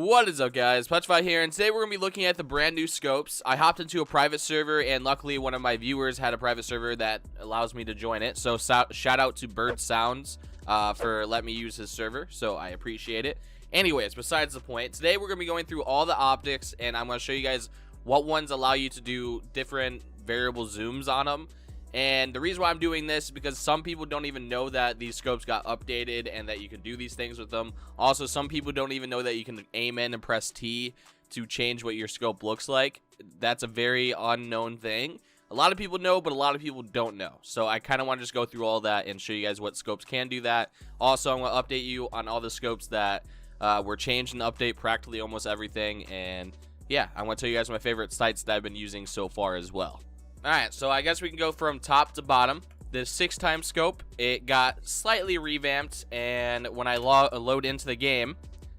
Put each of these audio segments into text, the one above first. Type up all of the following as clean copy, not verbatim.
What is up, guys? PetriFyTV here, and today we're going to be looking at the brand new scopes. I hopped into a private server, and luckily one of my viewers had a private server that allows me to join it. So shout out to Bird Sounds for letting me use his server, so I appreciate it. Anyways, besides the point, today we're going to be going through all the optics, and I'm going to show you guys what ones allow you to do different variable zooms on them. And the reason why I'm doing this is because some people don't even know that these scopes got updated and that you can do these things with them. Also, some people don't even know that you can aim in and press T to change what your scope looks like. That's a very unknown thing. A lot of people know, but a lot of people don't know. So I kind of want to just go through all that and show you guys what scopes can do that. Also, I'm going to update you on all the scopes that were changed in the update, practically almost everything. And yeah, I want to tell you guys my favorite sights that I've been using so far as well. Alright, so I guess we can go from top to bottom. The 6x scope, it got slightly revamped, and when I load into the game,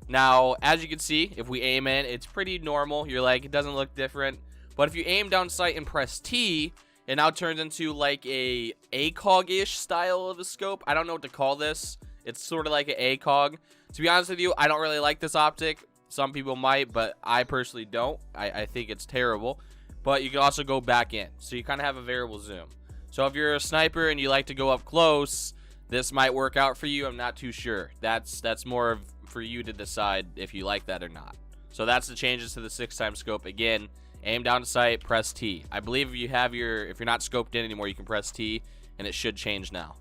now, as you can see, if we aim in, it's pretty normal. You're like, it doesn't look different. But if you aim down sight and press T, it now turns into like a ACOG-ish style of a scope. I don't know what to call this. It's sort of like an ACOG. To be honest with you, I don't really like this optic. Some people might, but I personally don't. I think it's terrible. But you can also go back in, so you kind of have a variable zoom. So if you're a sniper and you like to go up close, this might work out for you. I'm not too sure. That's more for you to decide if you like that or not. So that's the changes to the 6x scope. Again, aim down to sight, press T. I believe if you're not scoped in anymore, you can press T, and it should change now.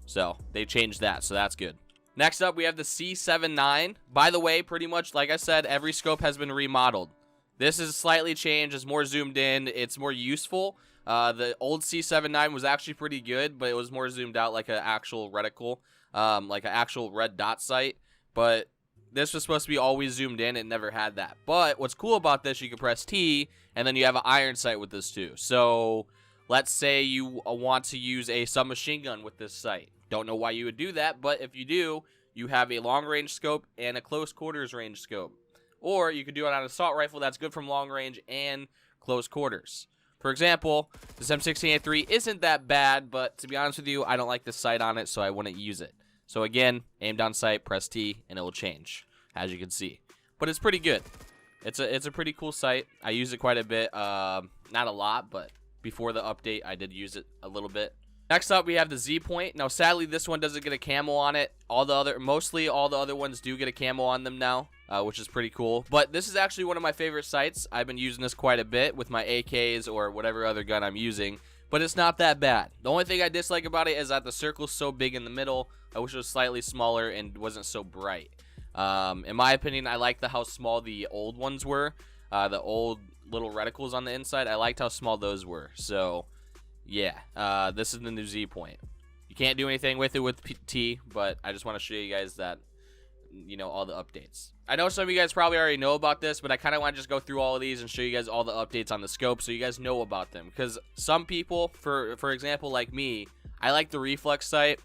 So they changed that, so that's good. Next up, we have the C79. By the way, pretty much like I said, every scope has been remodeled. This is slightly changed. It's more zoomed in. It's more useful. The old C79 was actually pretty good, but it was more zoomed out like an actual reticle, like an actual red dot sight. But this was supposed to be always zoomed in. It never had that. But what's cool about this, you can press T, and then you have an iron sight with this too. So let's say you want to use a submachine gun with this sight. Don't know why you would do that, but if you do, you have a long range scope and a close quarters range scope. Or you could do it on an assault rifle that's good from long range and close quarters. For example, this M16A3 isn't that bad, but to be honest with you, I don't like the sight on it, so I wouldn't use it. So again, aim down sight, press T, and it will change, as you can see. But it's pretty good. It's a pretty cool sight. I use it quite a bit. Not a lot, but before the update, I did use it a little bit. Next up, we have the ZPoint. Now, sadly, this one doesn't get a camo on it. Mostly all the other ones do get a camo on them now, which is pretty cool. But this is actually one of my favorite sights. I've been using this quite a bit with my AKs or whatever other gun I'm using, but it's not that bad. The only thing I dislike about it is that the circle's so big in the middle. I wish it was slightly smaller and wasn't so bright. In my opinion, I liked how small the old ones were. The old little reticles on the inside, I liked how small those were. So yeah, this is the new ZPoint. You can't do anything with it with T, but I just want to show you guys that, you know, all the updates. I know some of you guys probably already know about this, but I kind of want to just go through all of these and show you guys all the updates on the scope so you guys know about them. Because some people, for example, like me, I like the Reflex Sight,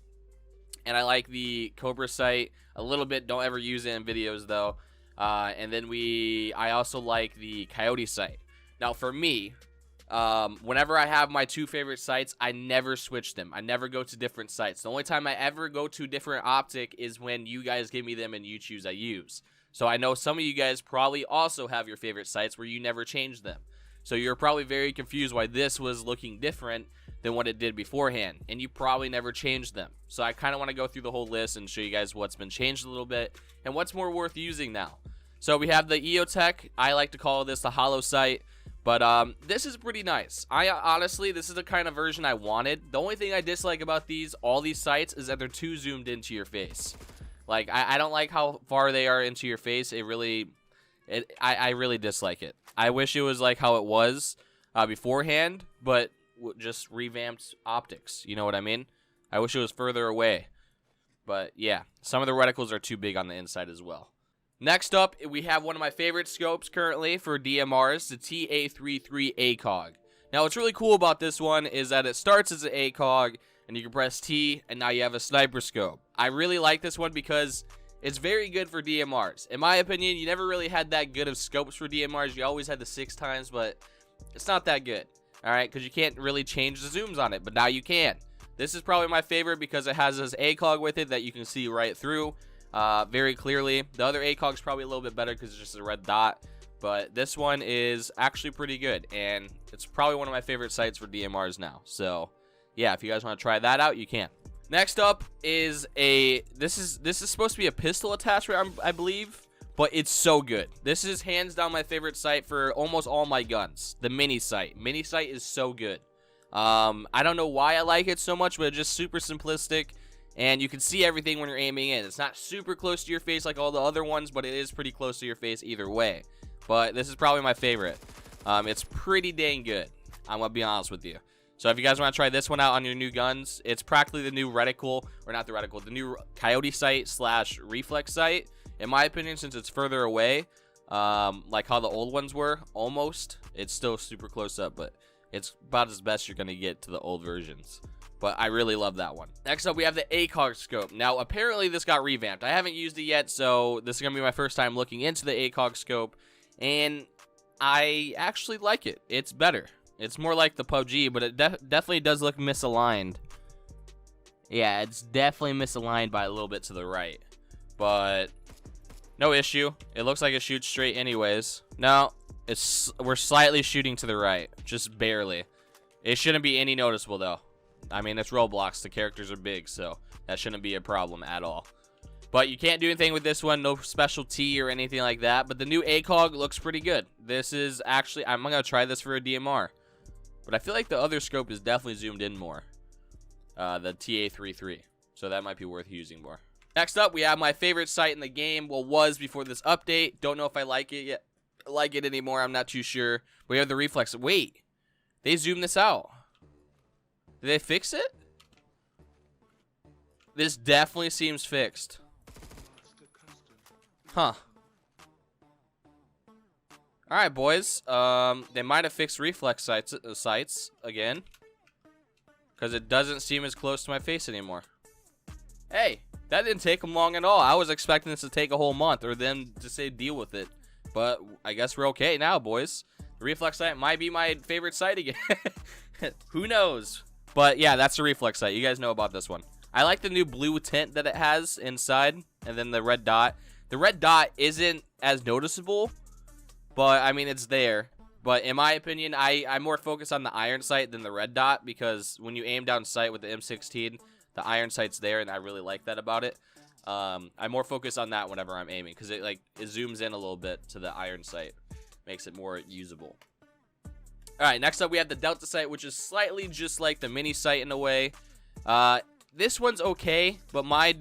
and I like the Cobra Sight a little bit. Don't ever use it in videos, though. And then I also like the Coyote Sight. Now, for me, whenever I have my two favorite sights, I never switch them. I never go to different sights. The only time I ever go to different optic is when you guys give me them and you choose I use. So I know some of you guys probably also have your favorite sights where you never change them. So you're probably very confused why this was looking different than what it did beforehand, and you probably never changed them. So I kind of want to go through the whole list and show you guys what's been changed a little bit and what's more worth using now. So we have the EOTech. I like to call this the Holo Sight. But this is pretty nice. Honestly, this is the kind of version I wanted. The only thing I dislike about all these sights is that they're too zoomed into your face. Like, I don't like how far they are into your face. I really dislike it. I wish it was like how it was beforehand, but just revamped optics. You know what I mean? I wish it was further away. But yeah, some of the reticles are too big on the inside as well. Next up, we have one of my favorite scopes currently for DMRs, the TA33 ACOG. Now, what's really cool about this one is that it starts as an ACOG, and you can press T, and now you have a sniper scope. I really like this one because it's very good for DMRs. In my opinion, you never really had that good of scopes for DMRs. You always had the 6x, but it's not that good, all right, because you can't really change the zooms on it, but now you can. This is probably my favorite because it has this ACOG with it that you can see right through. very clearly. The other ACOG is probably a little bit better because it's just a red dot, but this one is actually pretty good, and it's probably one of my favorite sights for DMRs now. So yeah, if you guys want to try that out, you can. Next up is this is supposed to be a pistol attachment, I believe, but it's so good. This is hands down my favorite sight for almost all my guns. The mini sight. Mini sight is so good. I don't know why I like it so much, but it's just super simplistic, and you can see everything when you're aiming in. It's not super close to your face like all the other ones, but it is pretty close to your face either way. But this is probably my favorite. It's pretty dang good. I'm gonna be honest with you. So if you guys want to try this one out on your new guns, it's practically the new reticle, or not the reticle, the new coyote sight / reflex sight. In my opinion, since it's further away, like how the old ones were, almost, it's still super close up, but it's about as best you're going to get to the old versions. But I really love that one. Next up, we have the ACOG scope. Now, apparently this got revamped. I haven't used it yet, so this is going to be my first time looking into the ACOG scope, and I actually like it. It's better. It's more like the PUBG, but it definitely does look misaligned. Yeah, it's definitely misaligned by a little bit to the right. But no issue. It looks like it shoots straight anyways. No, we're slightly shooting to the right. Just barely. It shouldn't be any noticeable, though. I mean, it's Roblox. The characters are big, so that shouldn't be a problem at all. But you can't do anything with this one. No special T or anything like that. But the new ACOG looks pretty good. This is actually... I'm going to try this for a DMR. But I feel like the other scope is definitely zoomed in more. The TA33. So that might be worth using more. Next up, we have my favorite sight in the game. Well, was before this update. Don't know if I like it yet. Like it anymore. I'm not too sure. We have the reflex. Wait. They zoomed this out. Did they fix it? This definitely seems fixed. Huh. Alright, boys. They might have fixed reflex sights again. Because it doesn't seem as close to my face anymore. Hey, that didn't take them long at all. I was expecting this to take a whole month or them to say deal with it. But I guess we're okay now, boys. The reflex sight might be my favorite sight again. Who knows? But yeah, that's the reflex sight. You guys know about this one. I like the new blue tint that it has inside. And then the red dot. The red dot isn't as noticeable. But, I mean, it's there. But in my opinion, I'm more focused on the iron sight than the red dot. Because when you aim down sight with the M16, the iron sight's there. And I really like that about it. I'm more focused on that whenever I'm aiming. Because it zooms in a little bit to the iron sight. Makes it more usable. Alright, next up we have the Delta sight, which is slightly just like the mini sight in a way. This one's okay, but I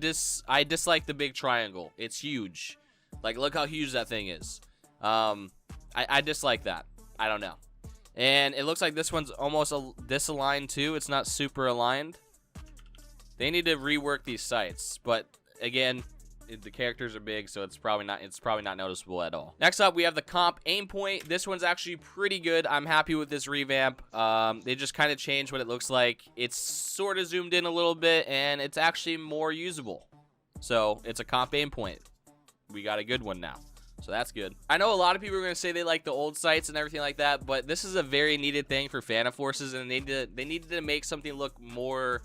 dislike the big triangle. It's huge. Like, look how huge that thing is. I dislike that. I don't know. And it looks like this one's almost disaligned too. It's not super aligned. They need to rework these sights, but again, the characters are big, so it's probably not noticeable at all. Next up, we have the comp Aimpoint. This one's actually pretty good. I'm happy with this revamp. They just kind of changed what it looks like. It's sort of zoomed in a little bit, and it's actually more usable. So it's a comp Aimpoint. We got a good one now. So that's good. I know a lot of people are going to say they like the old sights and everything like that, but this is a very needed thing for Phantom Forces, and they needed to make something look more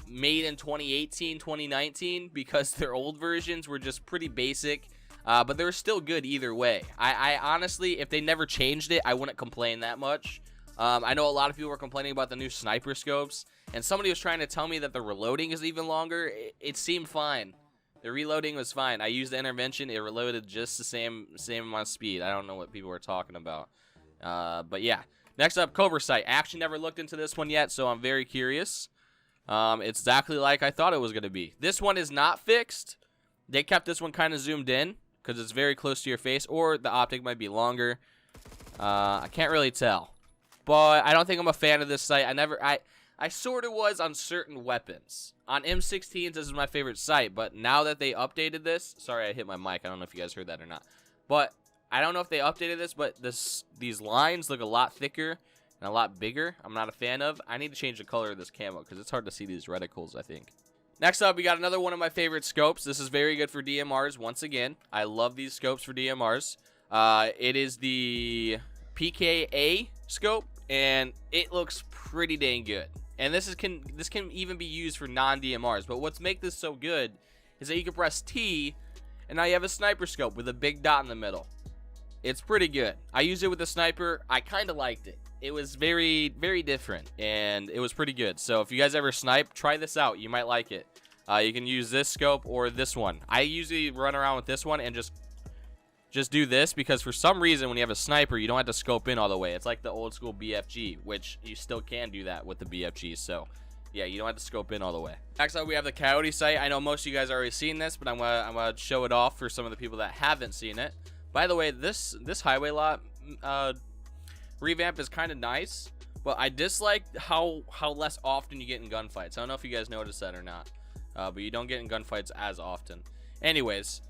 made in 2018, 2019, because their old versions were just pretty basic, but they were still good either way. I honestly, if they never changed it, I wouldn't complain that much. I know a lot of people were complaining about the new sniper scopes, and somebody was trying to tell me that the reloading is even longer. It seemed fine. The reloading was fine. I used the intervention. It reloaded just the same amount of speed. I don't know what people were talking about. But yeah. Next up, Cobra Sight. I actually never looked into this one yet, so I'm very curious. It's exactly like I thought it was going to be. This one is not fixed. They kept this one kind of zoomed in because it's very close to your face, or the optic might be longer. I can't really tell. But I don't think I'm a fan of this sight. I sort of was on certain weapons. On M16s, this is my favorite sight, but now that they updated this... Sorry, I hit my mic. I don't know if you guys heard that or not. But I don't know if they updated this, but these lines look a lot thicker and a lot bigger. I'm not a fan of. I need to change the color of this camo because it's hard to see these reticles, I think. Next up, we got another one of my favorite scopes. This is very good for DMRs once again. I love these scopes for DMRs. It is the PKS Scope, and it looks pretty dang good. And this can even be used for non-DMRs. But what's make this so good is that you can press T, and now you have a sniper scope with a big dot in the middle. It's pretty good. I used it with a sniper. I kind of liked it. It was very, very different, and it was pretty good. So if you guys ever snipe, try this out. You might like it. You can use this scope or this one. I usually run around with this one and just do this, because for some reason when you have a sniper, you don't have to scope in all the way. It's like the old school BFG, which you still can do that with the BFG. So yeah, you don't have to scope in all the way. Next up, we have the Coyote sight. I know most of you guys already seen this, but I'm gonna show it off for some of the people that haven't seen it. By the way, this highway lot revamp is kind of nice, but I dislike how less often you get in gunfights. I don't know if you guys noticed that or not, but you don't get in gunfights as often. Anyways,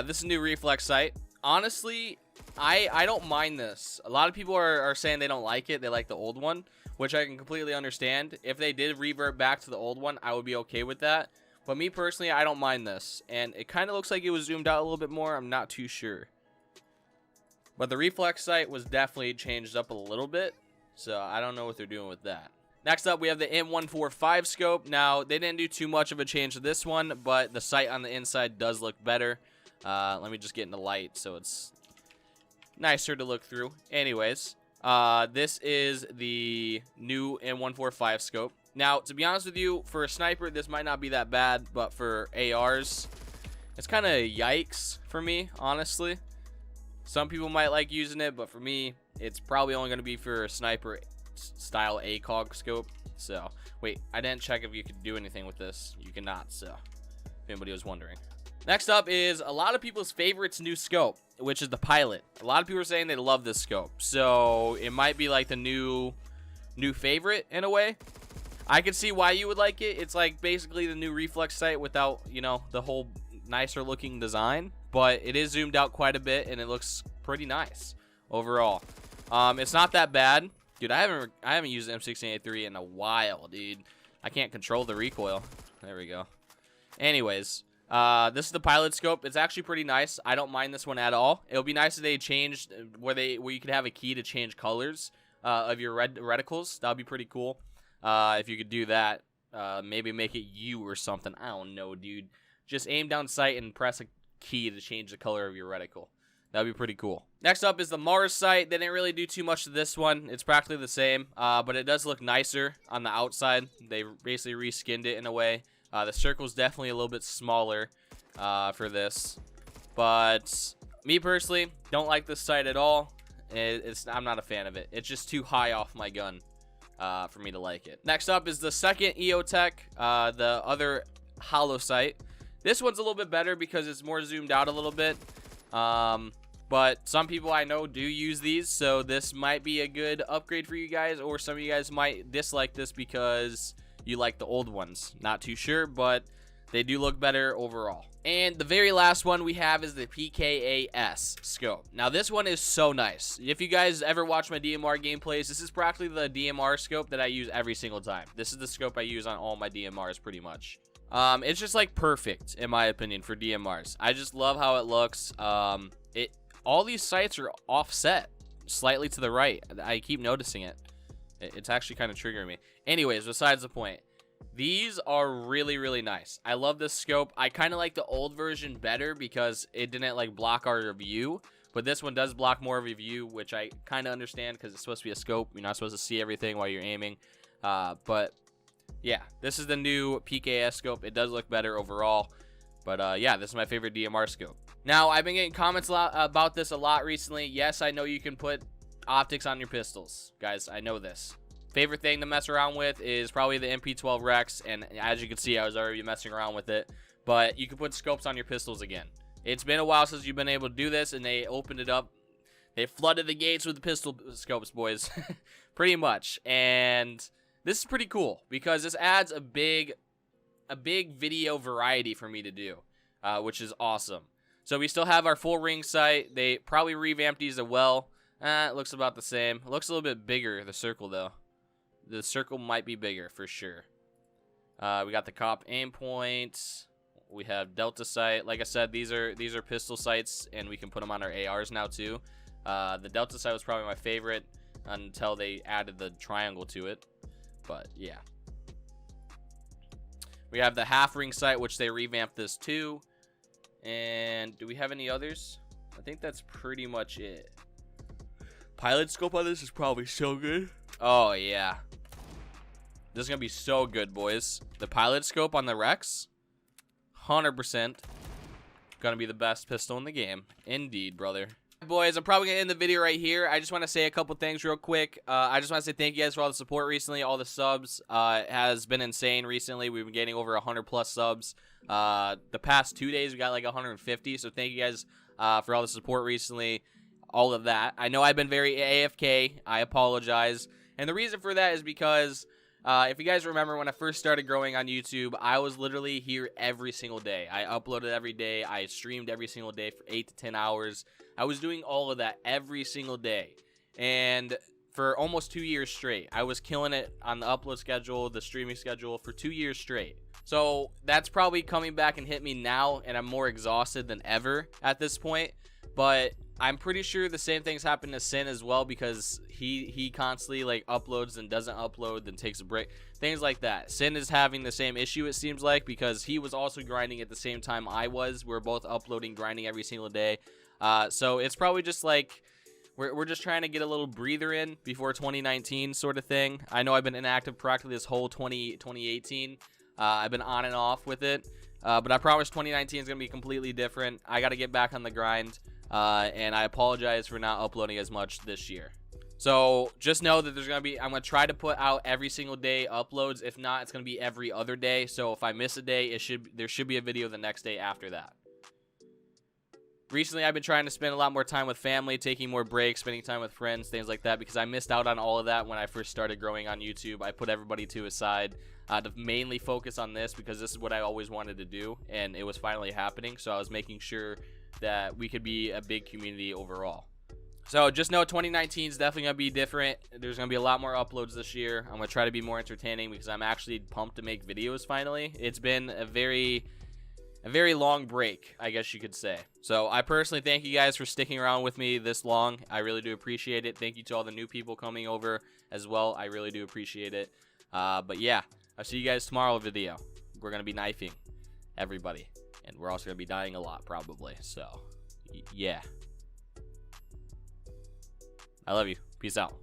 this is new Reflex Sight. Honestly, I don't mind this. A lot of people are saying they don't like it. They like the old one, which I can completely understand. If they did revert back to the old one, I would be okay with that. But me personally, I don't mind this. And it kind of looks like it was zoomed out a little bit more. I'm not too sure. But the Reflex Sight was definitely changed up a little bit, so I don't know what they're doing with that. Next up, we have the M145 scope. Now, they didn't do too much of a change to this one, but the sight on the inside does look better. Let me just get in the light so it's nicer to look through. Anyways, this is the new M145 scope. Now, to be honest with you, for a sniper, this might not be that bad, but for ARs, it's kind of yikes for me, honestly. Some people might like using it, but for me, it's probably only going to be for a sniper style ACOG scope. So, wait, I didn't check if you could do anything with this. You cannot, so if anybody was wondering. Next up is a lot of people's favorites new scope, which is the Pilot. A lot of people are saying they love this scope, so it might be like the new favorite in a way. I can see why you would like it. It's like basically the new Reflex Sight without, you know, the whole nicer looking design, but it is zoomed out quite a bit and it looks pretty nice overall. It's not that bad, dude. I haven't used the M16A3 in a while, dude. I can't control the recoil. There we go. Anyways, this is the Pilot scope. It's actually pretty nice. I don't mind this one at all. It would be nice if they changed where you could have a key to change colors of your reticles. That would be pretty cool. If you could do that, maybe make it U or something. I don't know, dude. Just aim down sight and press a key to change the color of your reticle. That would be pretty cool. Next up is the Mars sight. They didn't really do too much to this one. It's practically the same, but it does look nicer on the outside. They basically reskinned it in a way. The circle's definitely a little bit smaller for this. But me personally, don't like this sight at all. I'm not a fan of it. It's just too high off my gun for me to like it. Next up is the second EOTech, the other Holo Sight. This one's a little bit better because it's more zoomed out a little bit. But some people I know do use these, so this might be a good upgrade for you guys, or some of you guys might dislike this because you like the old ones. Not too sure, but they do look better overall. And the very last one we have is the PKS Scope. Now this one is so nice. If you guys ever watch my DMR gameplays, this is practically the DMR scope that I use every single time. This is the scope I use on all my DMRs pretty much. It's just like perfect in my opinion for DMRs. I just love how it looks. All these sights are offset slightly to the right. I keep noticing it. It's actually kind of triggering me. Anyways, besides the point, these are really, really nice. I love this scope. I kind of like the old version better because it didn't like block our view, but this one does block more of your view, which I kind of understand because it's supposed to be a scope. You're not supposed to see everything while you're aiming. But yeah, this is the new PKS scope. It does look better overall. But yeah, this is my favorite DMR scope. Now, I've been getting comments about this a lot recently. Yes, I know you can put optics on your pistols. Guys, I know this. Favorite thing to mess around with is probably the MP12 Rex. And as you can see, I was already messing around with it. But you can put scopes on your pistols again. It's been a while since you've been able to do this, and they opened it up. They flooded the gates with the pistol scopes, boys. Pretty much. And this is pretty cool because this adds a big video variety for me to do, which is awesome. So we still have our full ring sight. They probably revamped these as well. It looks about the same. It looks a little bit bigger, the circle, though. The circle might be bigger for sure. We got the cop Aimpoint. We have Delta sight. Like I said, these are pistol sights, and we can put them on our ARs now too. The Delta sight was probably my favorite until they added the triangle to it. But yeah. We have the half ring sight, which they revamped this too. And do we have any others? I think that's pretty much it. Pilot scope on this is probably so good. Oh, yeah. This is going to be so good, boys. The pilot scope on the Rex, 100% going to be the best pistol in the game. Indeed, brother. Boys, I'm probably going to end the video right here. I just want to say a couple things real quick. I just want to say thank you guys for all the support recently, all the subs. It has been insane recently. We've been getting over 100 plus subs. The past 2 days, we got like 150. So thank you guys for all the support recently, all of that. I know I've been very AFK. I apologize. And the reason for that is because if you guys remember when I first started growing on YouTube, I was literally here every single day. I uploaded every day. I streamed every single day for 8 to 10 hours. I was doing all of that every single day. And for almost 2 years straight, I was killing it on the upload schedule, the streaming schedule for 2 years straight. So that's probably coming back and hit me now, and I'm more exhausted than ever at this point. But I'm pretty sure the same things happen to Sin as well, because he constantly like uploads and doesn't upload, then takes a break, things like that. Sin is having the same issue, it seems like, because he was also grinding at the same time I was. We're both uploading, grinding every single day. So it's probably just like we're just trying to get a little breather in before 2019 sort of thing. I know I've been inactive practically this whole 2018. I've been on and off with it, but I promise 2019 is going to be completely different. I got to get back on the grind. And I apologize for not uploading as much this year. So just know that I'm going to try to put out every single day uploads. If not, it's going to be every other day. So if I miss a day, there should be a video the next day after that. Recently, I've been trying to spend a lot more time with family, taking more breaks, spending time with friends, things like that, because I missed out on all of that when I first started growing on YouTube. I put everybody to a side to mainly focus on this, because this is what I always wanted to do, and it was finally happening. So I was making sure that we could be a big community overall. So just know 2019 is definitely going to be different. There's going to be a lot more uploads this year. I'm going to try to be more entertaining, because I'm actually pumped to make videos finally. It's been a very long break, I guess you could say. So I personally thank you guys for sticking around with me this long. I really do appreciate it. Thank you to all the new people coming over as well. I really do appreciate it. But yeah, I'll see you guys tomorrow video. We're going to be knifing everybody. And we're also going to be dying a lot, probably. So, yeah. I love you. Peace out.